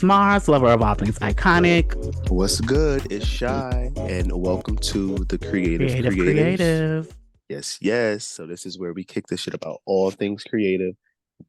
Mars, lover of all things iconic. What's good? It's Shy, and welcome to the Creative Creative, Creatives. creative. Yes, yes. So this is where we kick the shit about all things creative,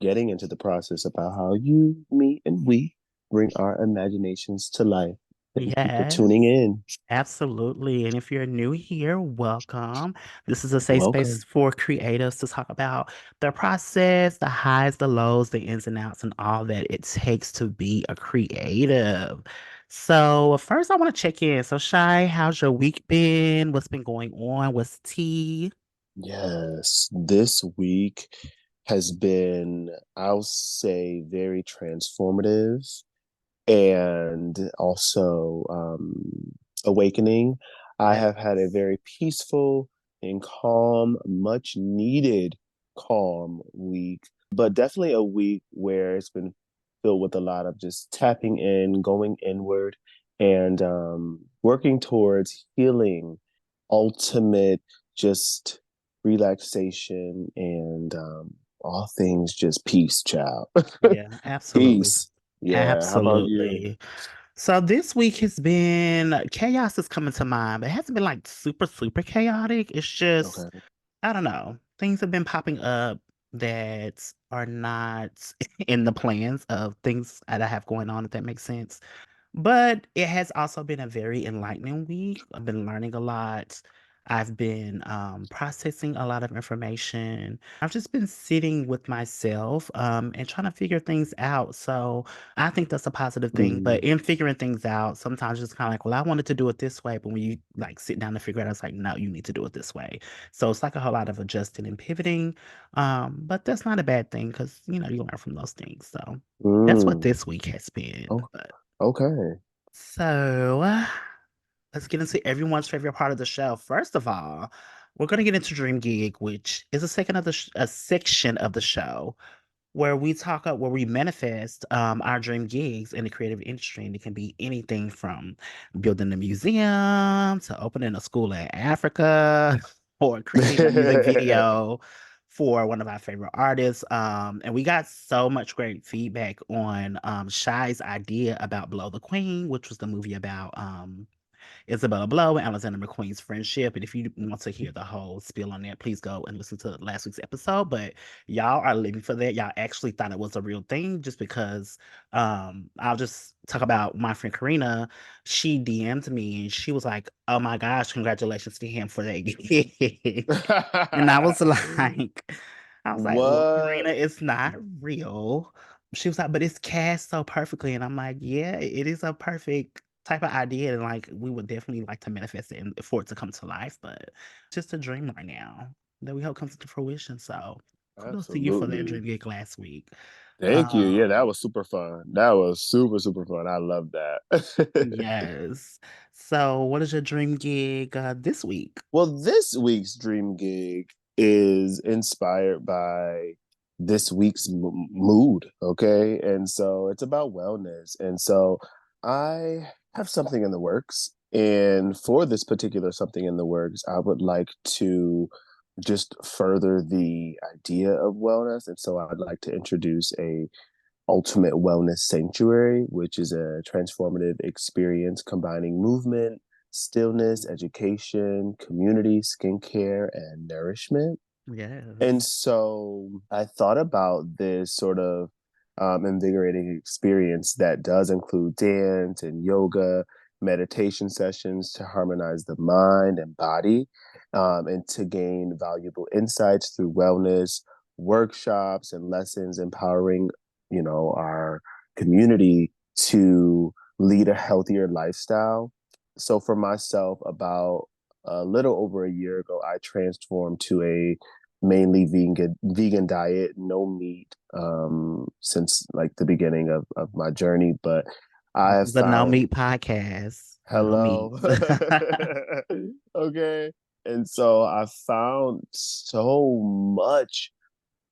getting into the process about how you, me, and we bring our imaginations to life. Thank you for tuning Yes, in. absolutely. And if you're new here, welcome. This is a safe space Welcome. for creatives to talk about their process, the highs, the lows, the ins and outs, and all that it takes to be a creative. So, first, I want to check in. So, Shy, how's your week been? What's been going on? What's tea? Yes, this week has been, I'll say, very transformative and also awakening. I Yes. have had a very peaceful and calm, much needed calm week, but definitely a week where it's been filled with a lot of just tapping in, going inward, and working towards healing, ultimate just relaxation, and all things just peace, child. Yeah, absolutely. Peace. Yeah. How about you? Absolutely. So this week has been chaos is coming to mind, but it hasn't been like super, super chaotic. It's just, Okay. I don't know. Things have been popping up that are not in the plans of things that I have going on, if that makes sense. But it has also been a very enlightening week. I've been learning a lot. I've been processing a lot of information. I've just been sitting with myself and trying to figure things out. So I think that's a positive thing. But Mm, in figuring things out, sometimes it's kind of like, well, I wanted to do it this way. But when you like sit down to figure it out, it's like, no, you need to do it this way. So it's like a whole lot of adjusting and pivoting. But that's not a bad thing because, you learn from those things. So that's what mm. this week has been. Oh, okay. So let's get into everyone's favorite part of the show. First of all, we're going to get into Dream Gig, which is a section of the show where where we manifest our dream gigs in the creative industry. And it can be anything from building a museum to opening a school in Africa or creating a music video for one of our favorite artists. And we got so much great feedback on Shy's idea about Blow the Queen, which was the movie about Isabella Blow and Alexander McQueen's friendship. And if you want to hear the whole spiel on that, please go and listen to last week's episode. But y'all are living for that. Y'all actually thought it was a real thing just because I'll just talk about my friend Karina. She DM'd me and she was like, oh my gosh, congratulations to him for that gig. And I was like, well, What? Karina, it's not real. She was like, but it's cast so perfectly. And I'm like, yeah, it is a perfect type of idea. And like, we would definitely like to manifest it and for it to come to life. But it's just a dream right now that we hope comes into fruition. So kudos to you for that Absolutely. dream gig last week. Thank you. Yeah, that Um, was super fun. That was super, super fun. I love that. yes. So what is your dream gig this week? Well, this week's dream gig is inspired by this week's mood, okay? And so it's about wellness. And so I have something in the works. And for this particular something in the works, I would like to just further the idea of wellness. And so I'd like to introduce a ultimate wellness sanctuary, which is a transformative experience combining movement, stillness, education, community, skincare, and nourishment. And Yes. so I thought about this sort of invigorating experience that does include dance and yoga, meditation sessions to harmonize the mind and body, and to gain valuable insights through wellness, workshops, and lessons empowering, our community to lead a healthier lifestyle. So for myself, about a little over a year ago, I transformed to a mainly vegan diet, no meat, since like the beginning of my journey. But I This have is a no found meat podcast. No meat. hello. Okay. And so I found so much,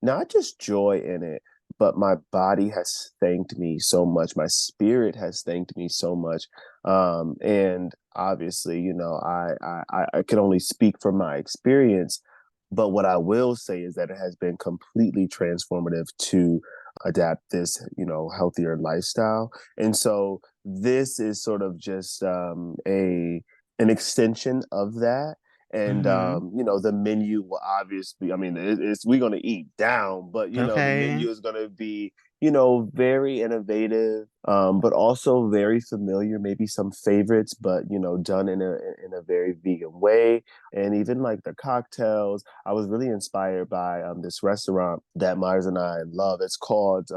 not just joy in it, but my body has thanked me so much. My spirit has thanked me so much. And obviously, I can only speak from my experience, but what I will say is that it has been completely transformative to adapt this, healthier lifestyle. And so this is sort of just a an extension of that. And Mm-hmm. the menu will obviously, I mean, it's we're gonna eat down, but the Okay. menu is gonna be, very innovative, but also very familiar. Maybe some favorites, but done in a very vegan way. And even like the cocktails, I was really inspired by this restaurant that Myers and I love. It's called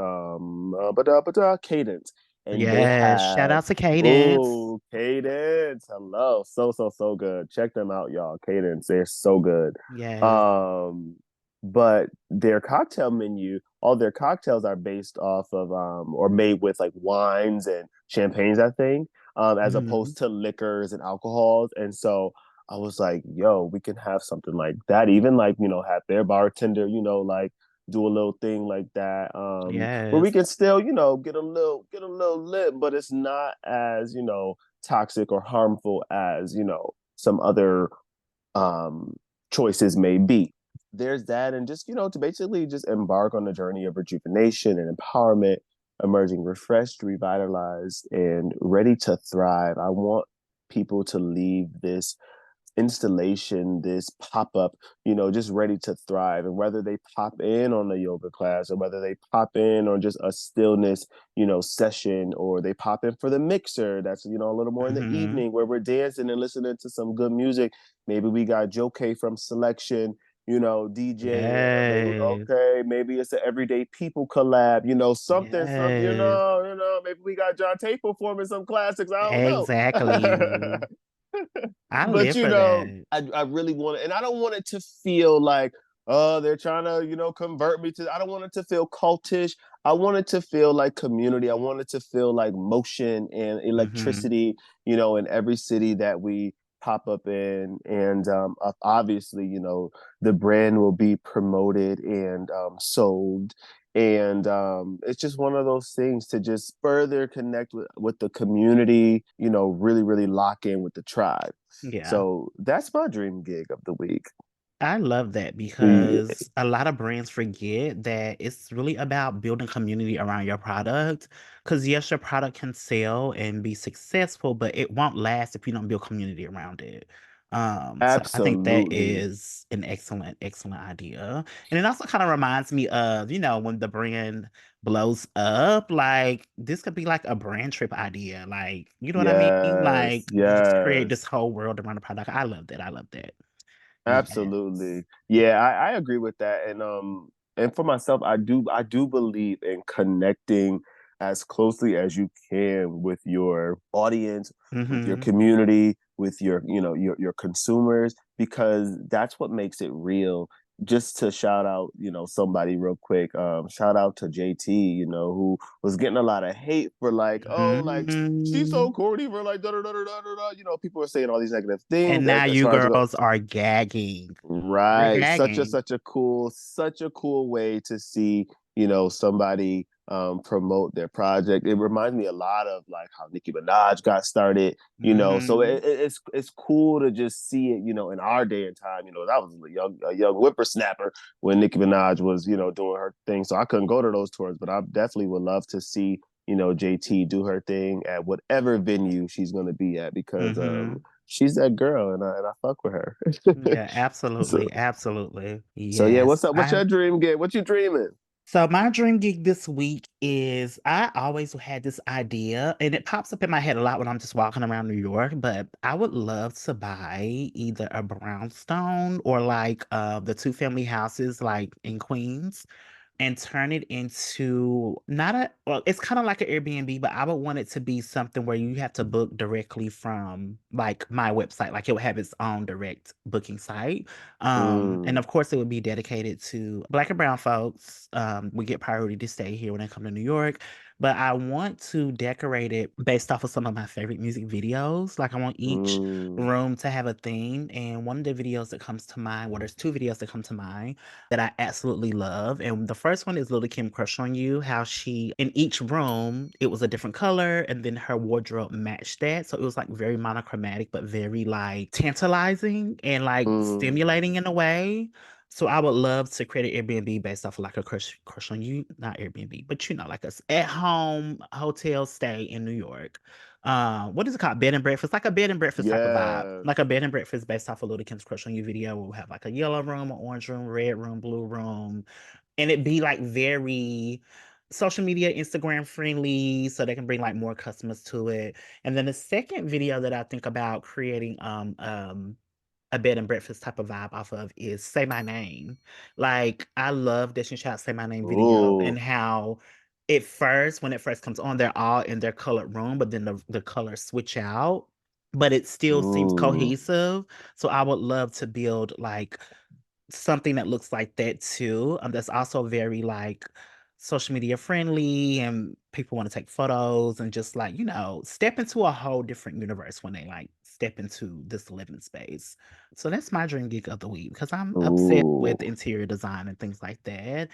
Cadence, and they Yes. Shout have out to Cadence. oh Cadence, hello, so good. Check them out, y'all. Cadence, they're so good. Yes. Um, but their cocktail menu, all their cocktails are based off of or made with like wines and champagnes, I think, as Mm-hmm. opposed to liquors and alcohols. And so I was like, yo, we can have something like that. Even like, have their bartender, like do a little thing like that. Where we Yes. can still, get a little lit, but it's not as, toxic or harmful as, some other um choices may be. There's that, and just, to basically just embark on a journey of rejuvenation and empowerment, emerging refreshed, revitalized, and ready to thrive. I want people to leave this installation, this pop up, just ready to thrive. And whether they pop in on a yoga class or whether they pop in on just a stillness, session, or they pop in for the mixer, that's, a little more in the Mm-hmm. evening where we're dancing and listening to some good music. Maybe we got Joe K from Selection, DJ. Maybe, Yes. okay, maybe it's an Everyday People collab, something, Yes. maybe we got John Tate performing some classics. I don't know. Exactly. I But live for that. I really want it, and I don't want it to feel like, oh, they're trying to, convert me to. I don't want it to feel cultish. I want it to feel like community. I want it to feel like motion and Mm-hmm. electricity, in every city that we pop up in. And obviously, the brand will be promoted and sold. And it's just one of those things to just further connect with the community, really, really lock in with the tribe. Yeah. So that's my dream gig of the week. I love that Yeah, because a lot of brands forget that it's really about building community around your product. Because yes, your product can sell and be successful, but it won't last if you don't build community around it. So I think that absolutely. is an excellent, excellent idea. And it also kind of reminds me of, when the brand blows up, like this could be like a brand trip idea. Like, you know what I mean? Yes, Like you just create this yes. whole world around the product. I love that. I love that. Yes. Absolutely. Yeah, I agree with that. And for myself, I do believe in connecting as closely as you can with your audience, with your Mm-hmm. community, with your consumers, because that's what makes it real. Just to shout out, somebody real quick, shout out to JT, who was getting a lot of hate for like, oh, like she's Mm-hmm. so corny for like da da da da da da. People are saying all these negative things And now as you far as girls are gagging. We're right. gagging. Such a cool way to see, somebody promote their project. It reminds me a lot of like how Nicki Minaj got started, so Mm-hmm. it's cool to just see it, in our day and time. That was a young whippersnapper when Nicki Minaj was, doing her thing. So I couldn't go to those tours, but I definitely would love to see, JT do her thing at whatever venue she's gonna be at, because Mm-hmm. she's that girl, and I fuck with her. Yeah, so absolutely. Absolutely. so yeah, Yes. what's up? What's I your dream gig? What you dreaming? So my dream gig this week is I always had this idea and it pops up in my head a lot when I'm just walking around New York, but I would love to buy either a brownstone or like the two family houses like in Queens and turn it into not a well, it's kind of like an Airbnb, but I would want it to be something where you have to book directly from like my website. Like it would have its own direct booking site. And Mm, of course it would be dedicated to Black and brown folks. We get priority to stay here when they come to New York. But I want to decorate it based off of some of my favorite music videos. Like I want each mm, room to have a theme. And one of the videos that comes to mind, well, there's two videos that come to mind that I absolutely love. And the first one is Little Kim Crush on You, how she, in each room, it was a different color, and then her wardrobe matched that. So it was like very monochromatic, but very like tantalizing and like mm. stimulating in a way. So I would love to create an Airbnb based off of like a crush on you, not Airbnb, but like a at home hotel stay in New York. What is it called? Bed and breakfast, like a bed and breakfast type of vibe, Yeah. like a bed and breakfast based off of Little Kim's crush on you video. We'll have like a yellow room, an orange room, red room, blue room, and it be like very social media, Instagram friendly, so they can bring like more customers to it. And then the second video that I think about creating a bed and breakfast type of vibe off of is Say My Name. Like I love Destiny Child Say My Name video and Ooh. how it first, when it first comes on, they're all in their colored room, but then the colors switch out, but it still seems Ooh. cohesive. So I would love to build like something that looks like that too. That's also very like social media friendly and people want to take photos and just like, step into a whole different universe when they like step into this living space. So that's my dream gig of the week because I'm obsessed Ooh. with interior design and things like that.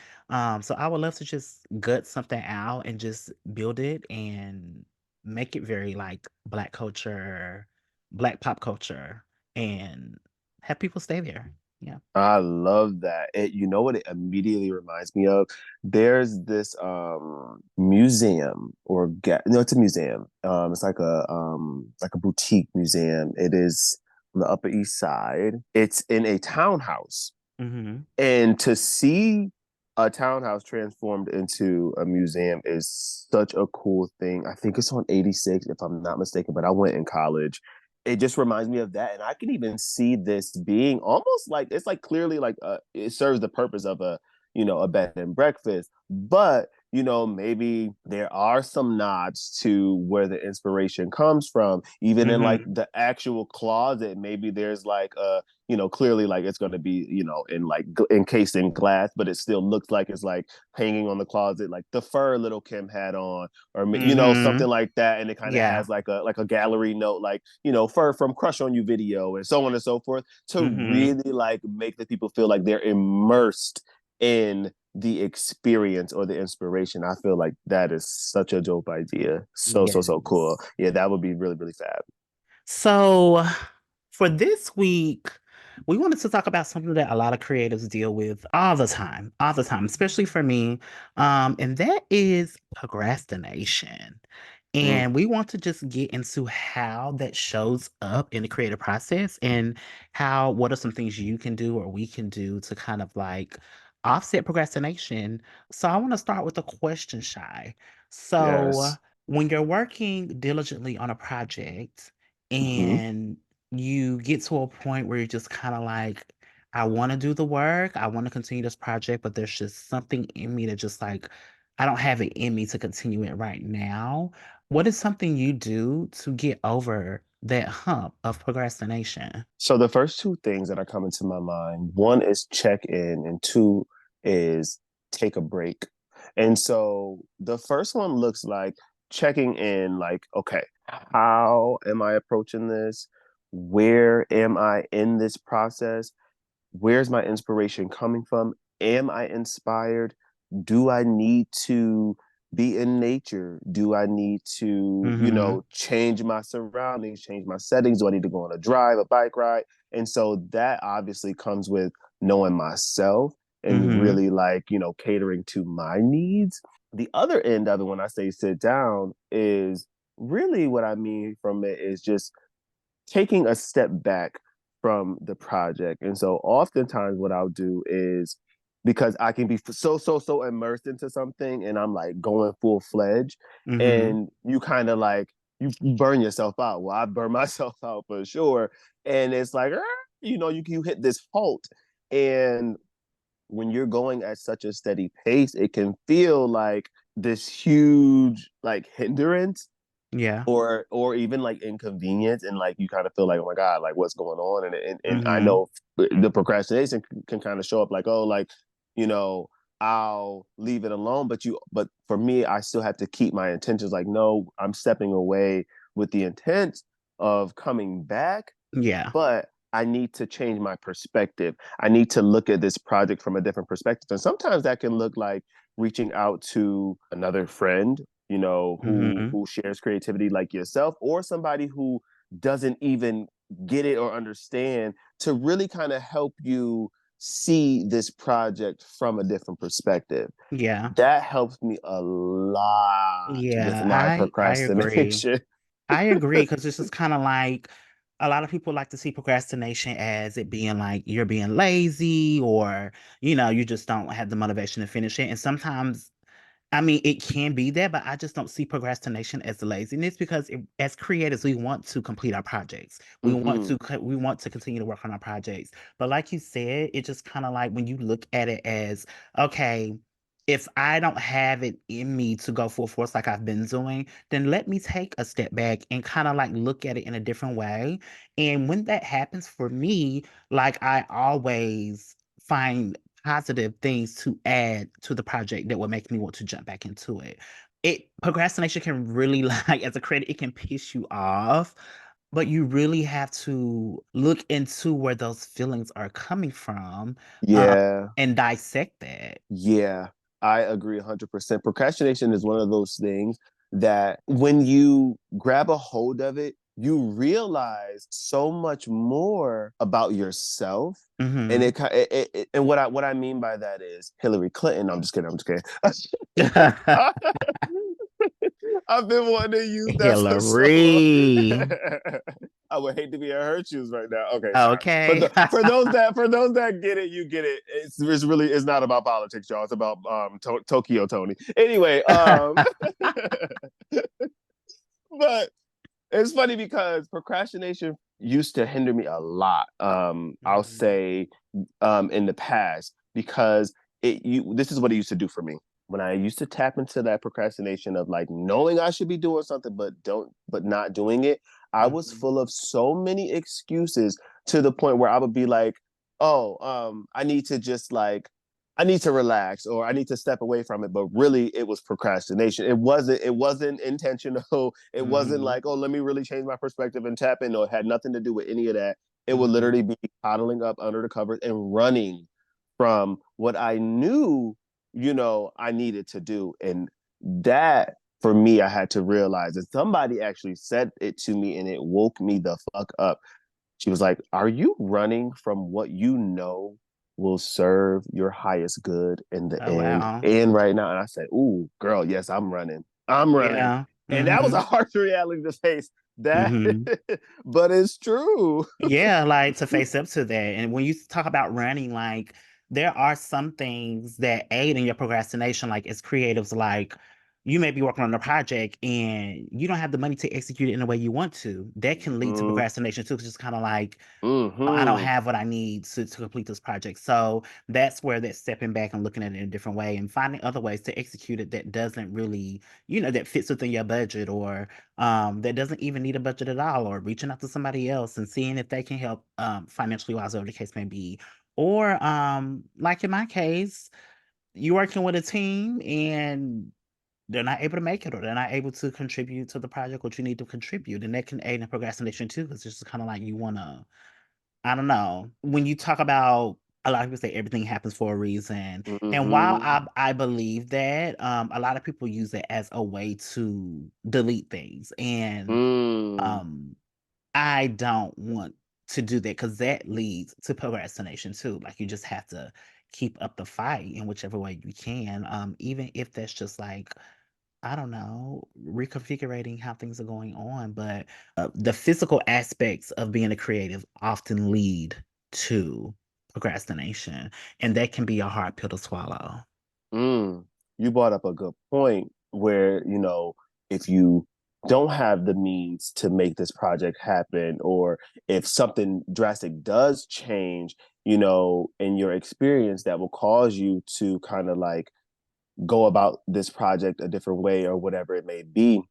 So I would love to just gut something out and just build it and make it very like black culture, black pop culture, and have people stay there. Yeah. I love that. You know what it immediately reminds me of? There's this museum no, it's a museum. It's like a boutique museum. It is on the Upper East Side. It's in a townhouse. Hmm. And to see a townhouse transformed into a museum is such a cool thing. I think it's on 86, if I'm not mistaken, but I went in college. It just reminds me of that. And I can even see this being almost like it's like clearly like it serves the purpose of a bed and breakfast. But maybe there are some nods to where the inspiration comes from. Even in like Hmm. the actual closet, maybe there's like clearly like it's going to be, in like encased in glass, but it still looks like it's like hanging on the closet, like the fur little Kim had on, or Hmm. something like that. And it kind of Yeah. has like a gallery note, like, fur from Crush on You video and so on and so forth, to Hmm. really like make the people feel like they're immersed in the experience or the inspiration. I feel like that is such a dope idea. So cool. Yes. Yeah, that would be really, really fab. So for this week, we wanted to talk about something that a lot of creatives deal with all the time, especially for me. And that is procrastination. Mm. And we want to just get into how that shows up in the creative process and what are some things you can do or we can do to kind of like offset procrastination. So I want to start with a question, Shy. So Yes. when you're working diligently on a project, Hmm. and you get to a point where you're just kind of like, I want to do the work, I want to continue this project, but there's just something in me that just like, I don't have it in me to continue it right now. What is something you do to get over that hump of procrastination? So the first two things that are coming to my mind, one is check in, and two is take a break. And so the first one looks like checking in, like, okay, how am I approaching this? Where am I in this process? Where's my inspiration coming from? Am I inspired? Do I need to be in nature? Do I need to, Mm-hmm. change my surroundings, change my settings? Do I need to go on a drive, a bike ride? And so that obviously comes with knowing myself and Mm-hmm. really like, catering to my needs. The other end of it, when I say sit down, is really what I mean from it is just taking a step back from the project. And so oftentimes what I'll do is, because I can be so immersed into something and I'm like going full fledged, Mm-hmm. and you kind of like you burn yourself out. Well, I burn myself out for sure. And it's like, you hit this halt. And when you're going at such a steady pace, it can feel like this huge like hindrance, Yeah. or even like inconvenience, and like you kind of feel like, oh my god, like what's going on. And I Mm-hmm. know the procrastination can kind of show up like, oh, like, you know I'll leave it alone, but for me, I still have to keep my intentions, like, no, I'm stepping away with the intent of coming back, Yeah. but I need to change my perspective. I need to look at this project from a different perspective. And sometimes that can look like reaching out to another friend, who Mm-hmm. shares creativity like yourself, or somebody who doesn't even get it or understand, to really kind of help you see this project from a different perspective. Yeah. That helps me a lot with Yeah, my I agree. procrastination. I agree because this is kind of like a lot of people like to see procrastination as it being like you're being lazy or you just don't have the motivation to finish it. And sometimes I mean, it can be that, but I just don't see procrastination as laziness because as creators, we want to complete our projects. Hmm. We want to continue to work on our projects. But like you said, it just kind of like when you look at it as, okay, if I don't have it in me to go full force like I've been doing, then let me take a step back and kind of like look at it in a different way. And when that happens for me, like I always find positive things to add to the project that would make me want to jump back into it. Procrastination can really like as a creator, it can piss you off, but you really have to look into where those feelings are coming from, um, Yeah. and dissect that. Yeah, I agree 100%. Procrastination is one of those things that when you grab a hold of it, you realize so much more about yourself. And Hmm. and what I mean by that is Hillary Clinton. I'm just kidding. I'm just kidding. I've been wanting to use that for so long. Hillary. I would hate to be in her shoes right now. Okay, sorry. Okay. For those that get it, you get it. It's not about politics, y'all. It's about Tokyo Tony. Anyway, but it's funny because procrastination used to hinder me a lot. I'll Mhm. say in the past because this is what it used to do for me. When I used to tap into that procrastination of like knowing I should be doing something but not doing it, I was Mhm. full of so many excuses to the point where I would be like, "Oh, I need to relax or I need to step away from it." But really it was procrastination. It wasn't intentional. It wasn't Mhm. like, "Oh, let me really change my perspective and tap in." No, it had nothing to do with any of that. It would Mhm. literally be coddling up under the covers and running from what I knew, I needed to do. And that for me, I had to realize that somebody actually said it to me and it woke me the fuck up. She was like, "Are you running from what you know will serve your highest good in the Oh end wow. and right now?" And I said, "Ooh, girl, yes, I'm running. I'm running." Yeah. And that was a Mhm. harsh reality to face. That, Mhm. but it's true. Yeah, like to face up to that. And when you talk about running, like there are some things that aid in your procrastination, like as creatives, like you may be working on a project and you don't have the money to execute it in the way you want to. That can lead to Mm-hmm. procrastination too. It's just kind of like I don't Mm-hmm. have what I need to complete this project. So that's where that stepping back and looking at it in a different way and finding other ways to execute it that doesn't really, that fits within your budget or that doesn't even need a budget at all, or reaching out to somebody else and seeing if they can help financially wise, whatever the case may be. Or like in my case, you're working with a team and they're not able to make it or they're not able to contribute to the project what you need to contribute. And that can aid in procrastination too, because it's just kind of like you wanna I don't know. When you talk about a lot of people say everything happens for a reason. And while Mm-hmm. I believe that, a lot of people use it as a way to delete things. And Mm. um I don't want to do that because that leads to procrastination too. Like you just have to keep up the fight in whichever way you can. Even if that's just like I don't know, reconfiguring how things are going on, but the physical aspects of being a creative often lead to procrastination, and that can be a hard pill to swallow. Mm, you brought up a good point where, if you don't have the means to make this project happen, or if something drastic does change, in your experience that will cause you to kind of like go about this project a different way or whatever it may be,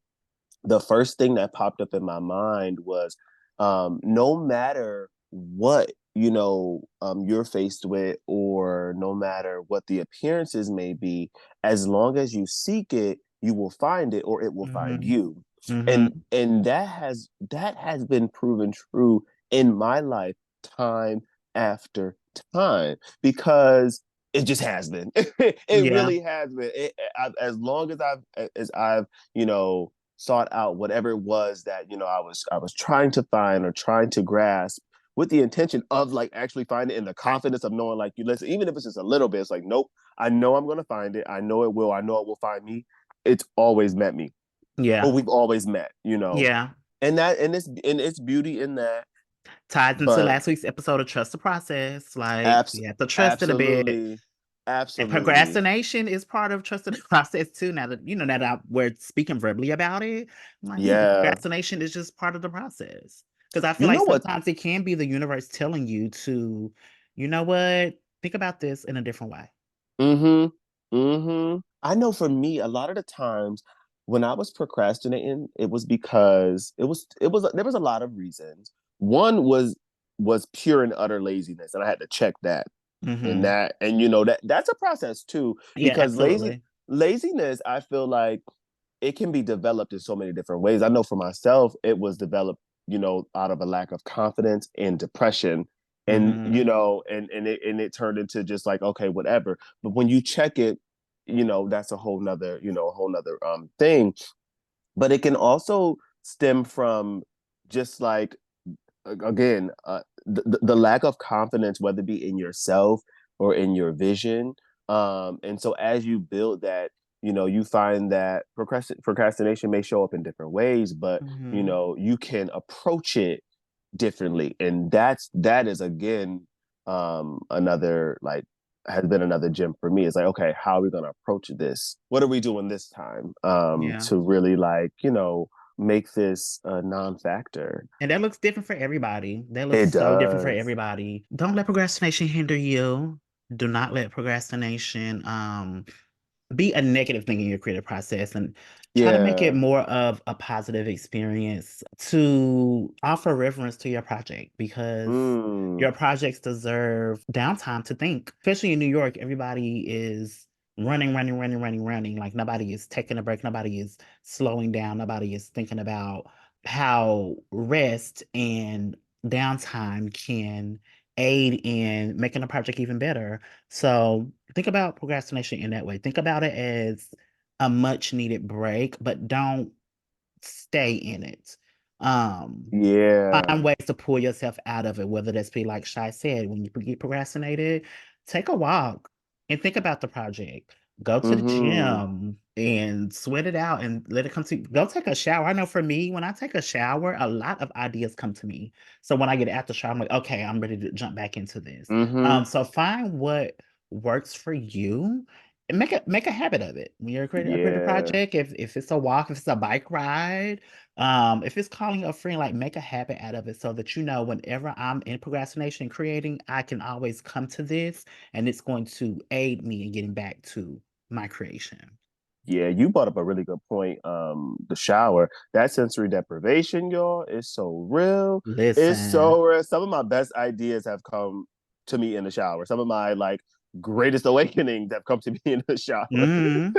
the first thing that popped up in my mind was no matter what you're faced with, or no matter what the appearances may be, as long as you seek it, you will find it, or it will find Mhm. you. and Mhm. and that has been proven true in my life time after time, because it just has been. It Yeah. really has been. As long as I've sought out whatever it was that I was trying to find or trying to grasp, with the intention of like actually finding it and the confidence of knowing like you listen, even if it's just a little bit, it's like, nope, I know I'm gonna find it. I know it will. I know it will find me. It's always met me. Or Yeah. we've always met, you know. Yeah. And it's beauty in that. Ties into But last week's episode of Trust the Process. Like, abs- we have to trust it a bit. absolutely, And absolutely. procrastination is part of trusting the process too. Now that we're speaking verbally about it, I'm like, yeah, Yeah. procrastination is just part of the process. Because I feel You like know what? sometimes it can be the universe telling you to, you know what, think about this in a different way. Mm-hmm. Mm-hmm. I know for me, a lot of the times when I was procrastinating, it was because it was there was a lot of reasons. One was pure and utter laziness, and I had to check that. And Hmm. that and you know that's a process too, Yeah, because absolutely. laziness, I feel like it can be developed in so many different ways. I know for myself, it was developed, out of a lack of confidence and depression. And Hmm. it turned into just like, okay, whatever. But when you check it, that's a whole nother thing. But it can also stem from just like, again, the lack of confidence, whether it be in yourself or in your vision. And so as you build that, you find that procrastination may show up in different ways, but Hmm. you can approach it differently. And that is again, another, like, has been another gem for me. It's like, okay, how are we going to approach this? What are we doing this time, Yeah. to really, like, make this a non-factor? And that looks different for everybody. That looks It so different for does. everybody. Don't let procrastination hinder you. Do not let procrastination be a negative thing in your creative process, and try to make it Yeah. more of a positive experience to offer reverence to your project, because Mm. your projects deserve downtime to think. Especially in New York, everybody is running, running, running, running, running. Like, nobody is taking a break, nobody is slowing down, nobody is thinking about how rest and downtime can aid in making a project even better. So think about procrastination in that way. Think about it as a much needed break, but don't stay in it. Yeah. Find ways to pull yourself out of it, whether that's be like Shy said, when you get procrastinated, take a walk and think about the project. Go to the Mm-hmm. gym and sweat it out and let it come to you. Go take a shower. I know for me, when I take a shower, a lot of ideas come to me. So when I get out the shower, I'm like, okay, I'm ready to jump back into this. Mm-hmm. So find what works for you and make a habit of it. When you're creating a creative Yeah. project, if it's a walk, if it's a bike ride, if it's calling a friend, like, make a habit out of it so that whenever I'm in procrastination creating, I can always come to this and it's going to aid me in getting back to my creation. Yeah, you brought up a really good point. The shower, that sensory deprivation, y'all, is so real. It's Listen. so real. Some of my best ideas have come to me in the shower. Some of my, like, greatest awakenings have come to me in the shower. Mhm.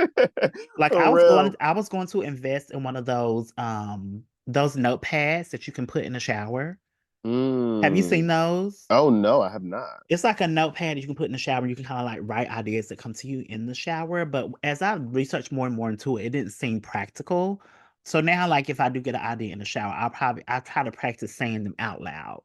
Like, For real. I was going to invest in one of those notepads that you can put in the shower. Have you Mm. seen those? Oh no, I have not. It's like a notepad you can put in the shower. You can kind of like write ideas that come to you in the shower. But as I researched more and more into it, it didn't seem practical. So now, like, if I do get an idea in the shower, I'll try to practice saying them out loud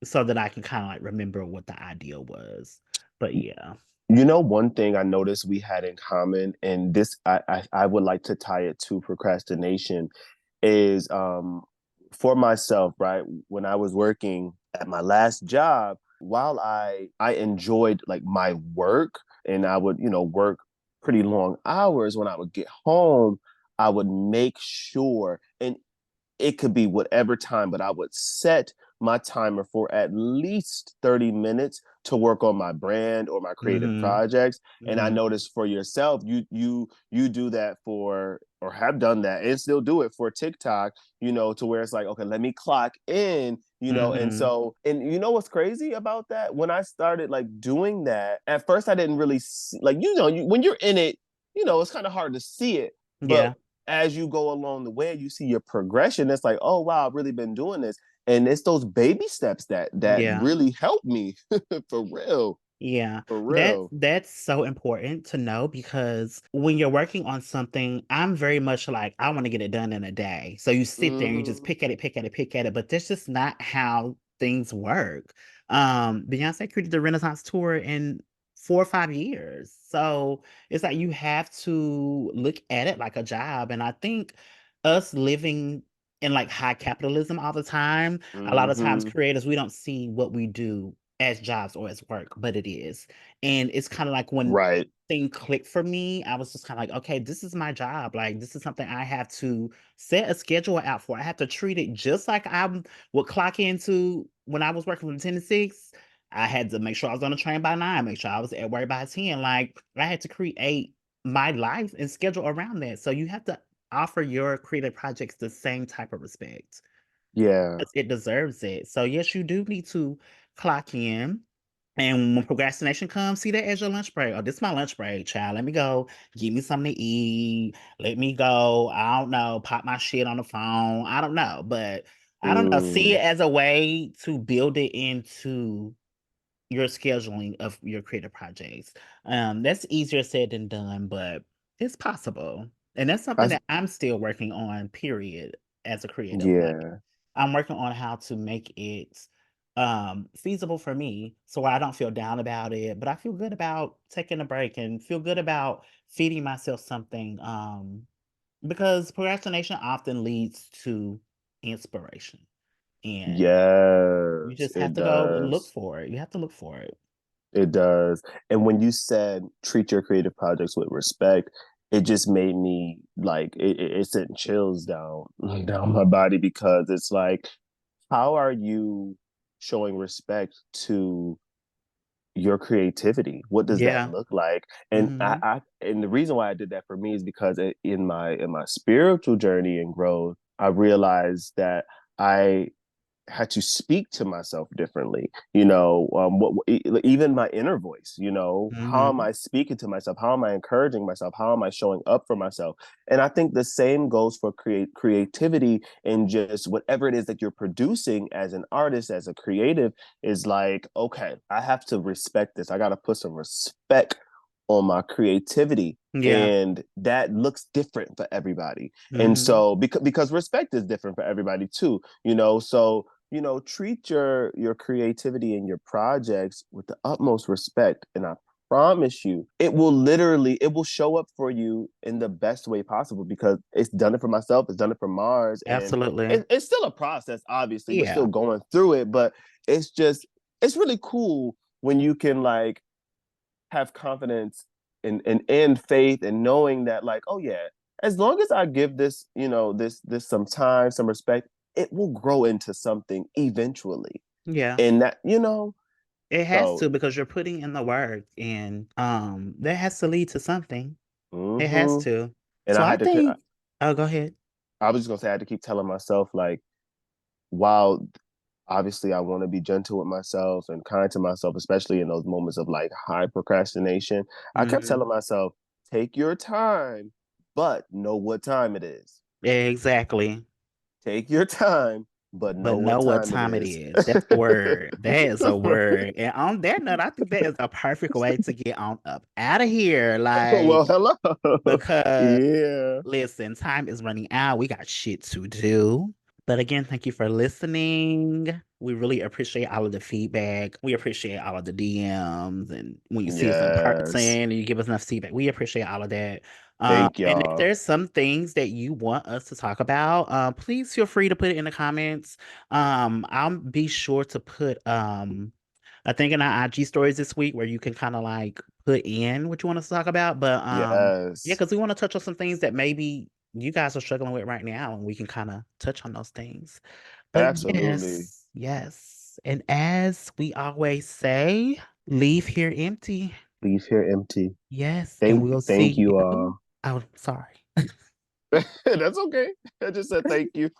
so that I can kind of like remember what the idea was. But yeah. One thing I noticed we had in common, and this I would like to tie it to procrastination, is, for myself, right? When I was working at my last job, while I enjoyed, like, my work, and I would, work pretty long hours, when I would get home, I would make sure, and it could be whatever time, but I would set my timer for at least 30 minutes to work on my brand or my creative Mm-hmm. projects. And I Mm-hmm. noticed for yourself, you do that for, or have done that and still do it for TikTok, to where it's like, okay, let me clock in, and Mm-hmm. so, and you know what's crazy about that? When I started, like, doing that, at first I didn't really see, like, when you're in it, it's kind of hard to see it. But Yeah. as you go along the way, you see your progression. It's like, oh wow, I've really been doing this, and it's those baby steps that Yeah. really help me. For real, Yeah, for that's real. that's so important to know, because when you're working on something, I'm very much like, I want to get it done in a day. So you sit there and you just Mm-hmm. pick at it, pick at it, pick at it, but that's just not how things work. Beyonce created the Renaissance tour in 4 or 5 years. So it's like you have to look at it like a job. And I think us living in like high capitalism all the time, a lot of times Hmm. creators, we don't see what we do as jobs or as work, but it is. And it's kind of like when Right. thing clicked for me, I was just kind of like, okay, this is my job. Like, this is something I have to set a schedule out for. I have to treat it just like I would clock into when I was working from 10 to 6. I had to make sure I was on the train by 9, make sure I was at work by 10. Like, I had to create my life and schedule around that. So you have to offer your creative projects the same type of respect. Yeah. 'Cause it deserves it. So yes, you do need to clock in. And when procrastination comes, see that as your lunch break. Oh, this is my lunch break, child. Let me go. Give me something to eat. Let me go. I don't know. Pop my shit on the phone. I don't know. But I don't know. See Mm, it as a way to build it into your scheduling of your creative projects. That's easier said than done, but it's possible. And that's something I that I'm still working on, period, as a creative. Like yeah. I'm working on how to make it feasible for me so I don't feel down about it, but I feel good about taking a break and feel good about feeding myself something. Because procrastination often leads to inspiration. And you Yes, just have it to go and look does. for it. You have to look for it. It does. And when you said treat your creative projects with respect, it just made me like it sent chills down down my body because it's like, how are you showing respect to your creativity? What does that Yeah. look like? And Mhm. and the reason why I did that for me is because in my spiritual journey and growth, I realized that I had to speak to myself differently. Even my inner voice. How am Mhm. I speaking to myself? How am I encouraging myself? How am I showing up for myself? And I think the same goes for creativity and just whatever it is that you're producing as an artist, as a creative, is like, okay, I have to respect this. I got to put some respect on my creativity, Yeah. and that looks different for everybody. And Mhm. so because respect is different for everybody too, so treat your creativity and your projects with the utmost respect, and I promise you it will show up for you in the best way possible, because it's done it for myself, it's done it for Mars, and Absolutely. it's still a process. Obviously, we're still Yeah. going through it, but it's really cool when you can like have confidence and faith, and knowing that, like, oh yeah, as long as I give this, this some time, some respect, it will grow into something eventually. Yeah. And that, It has so to because you're putting in the work and that has to lead to something. It has hmm to. and So I think oh, go ahead. I was just gonna say, I had to keep telling myself, like, while obviously I want to be gentle with myself and kind to myself, especially in those moments of like high procrastination, I kept telling Mhm. myself, take your time, but know what time it is. Exactly. Take your time, but know But what know what time it time it is. is. That's a word. That is a word. And on that note, I think that is a perfect way to get on up out of here. Well, Like, hello. because Yeah. listen, time is running out. We got shit to do. But again, thank you for listening. We really appreciate all of the feedback. We appreciate all of the DMs and when you see us in person Yes. and you give us enough feedback. We appreciate all of that. Thank And if y'all. there's some things that you want us to talk about, please feel free to put it in the comments. I'll be sure to put I think in our IG stories this week where you can kind of like put in what you want us to talk about. But yeah, Yes. because we want to touch on some things that maybe you guys are struggling with right now, and we can kind of touch on those things. But Absolutely. yes, yes. And as we always say, leave here empty. Leave here empty. Yes, and we'll Thank see you you. all. Oh, sorry. That's okay. I just said thank you.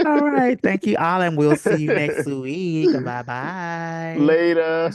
All right. Thank you all, and we'll see you next week. Bye bye. Later.